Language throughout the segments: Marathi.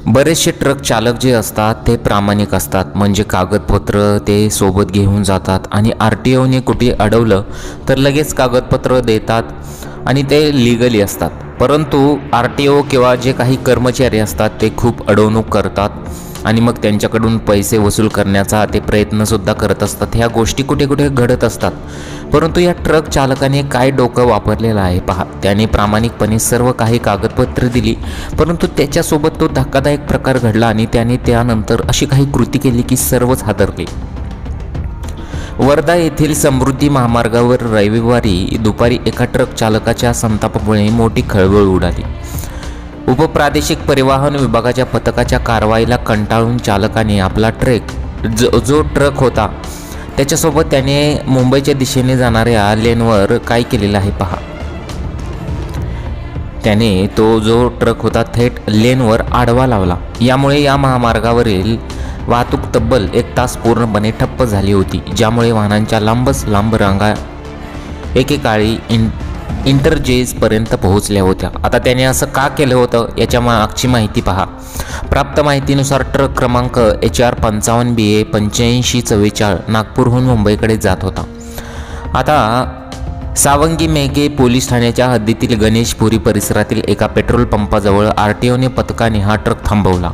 बरेचसे ट्रक चालक जे असतात ते प्रामाणिक असतात, म्हणजे कागदपत्र ते सोबत घेऊन जातात आणि RTOने कुठे अडवलं तर लगेच कागदपत्र देतात आणि ते लिगली असतात. परंतु RTO किंवा जे काही कर्मचारी असतात ते खूप अडवणूक करतात आणि मग त्यांच्याकडून पैसे वसूल करण्याचा ते प्रयत्नसुद्धा करत असतात. ह्या गोष्टी कुठे कुठे घडत असतात. परंतु या ट्रक चालकाने काय डोकं वापरलेलं आहे पहा. त्याने प्रामाणिकपणे सर्व काही कागदपत्रे दिली, परंतु त्याच्यासोबत तो धक्कादायक प्रकार घडला आणि त्याने त्यानंतर अशी काही कृती केली की सर्वच हादरले. वर्धा येथील समृद्धी महामार्गावर रविवारी दुपारी एका ट्रक चालकाच्या संतापामुळे मोठी खळबळ उडाली. उपप्रादेशिक परिवहन विभागाच्या पथकाच्या कारवाईला कंटाळून चालकाने आपला जो ट्रक होता त्याच्यासोबत त्याने मुंबईच्या दिशेने जाणाऱ्या लेनवर काय केलेलं आहे पहा. त्याने तो जो ट्रक होता थेट लेनवर आडवा लावला. यामुळे या महामार्गावरील वाहतूक तब्बल 1 तास पूर्णपणे ठप्प झाली होती, ज्यामुळे वाहनांच्या लांब रांगा एकेकाळी इंटरचेंजपर्यंत पोहोचल्या होत्या. आता त्याने असं का केलं होतं याच्या मागची माहिती पहा. प्राप्त माहितीनुसार ट्रक क्रमांक HR 55BA 8544 नागपूरहून मुंबईकडे जात होता. आता सावंगी मेघे पोलीस ठाण्याच्या हद्दीतील गणेशपुरी परिसरातील एका पेट्रोल पंपाजवळ RTOने पथकाने हा ट्रक थांबवला.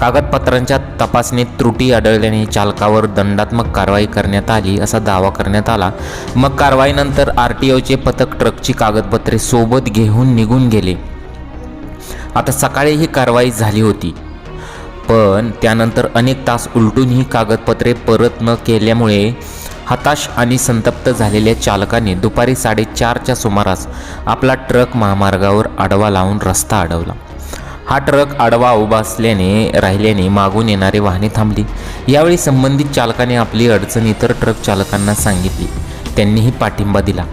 कागदपत्रांच्या तपासणीत त्रुटी आढळल्याने चालकावर दंडात्मक कारवाई करण्यात आली असा दावा करण्यात आला. मग कारवाईनंतर RTOचे पथक ट्रकची कागदपत्रे सोबत घेऊन निघून गेले. आता सकाळी ही कारवाई झाली होती, पण त्यानंतर अनेक तास उलटून ही कागदपत्रे परत न केल्यामुळे हताश आणि संतप्त झालेल्या चालकाने दुपारी 4:30च्या सुमारास आपला ट्रक महामार्गावर आडवा लावून रस्ता अडवला. हा ट्रक आडवा उभा राहिल्याने मागून येणारी वाहने थांबली. यावेळी संबंधित चालकाने आपली अडचण इतर ट्रक चालकांना सांगितली. त्यांनीही पाठिंबा दिला.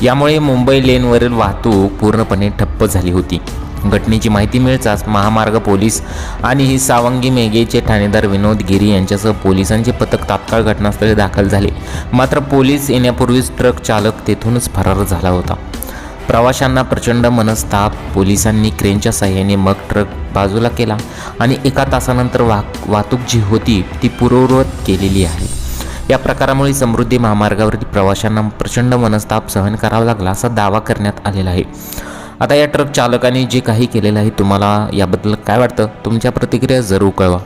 यामुळे मुंबई लेनवरील वाहतूक पूर्णपणे ठप्प झाली होती. घटनेची माहिती मिळताच महामार्ग पोलीस आणि सावंगी मेघेचे ठाणेदार विनोद गिरी यांच्यासह पोलिसांचे पथक तात्काळ घटनास्थळी दाखल झाले. मात्र पोलीस येण्यापूर्वीच ट्रक चालक तेथूनच फरार झाला होता. प्रवाशांना प्रचंड मनस्ताप. पोलिसांनी क्रेनच्या साहाय्याने मग ट्रक बाजूला केला आणि 1 तासानंतर वाहतूक जी होती ती पूर्ववत केलेली आहे. या प्रकारामुळे समृद्धी महामार्गावरील प्रवाशांना प्रचंड मनस्ताप सहन करावा लागला असा दावा करण्यात आलेला आहे. आता या ट्रक चालकाने जे काही केलेलं आहे, तुम्हाला याबद्दल काय वाटतं? तुमच्या प्रतिक्रिया जरूर कळवा.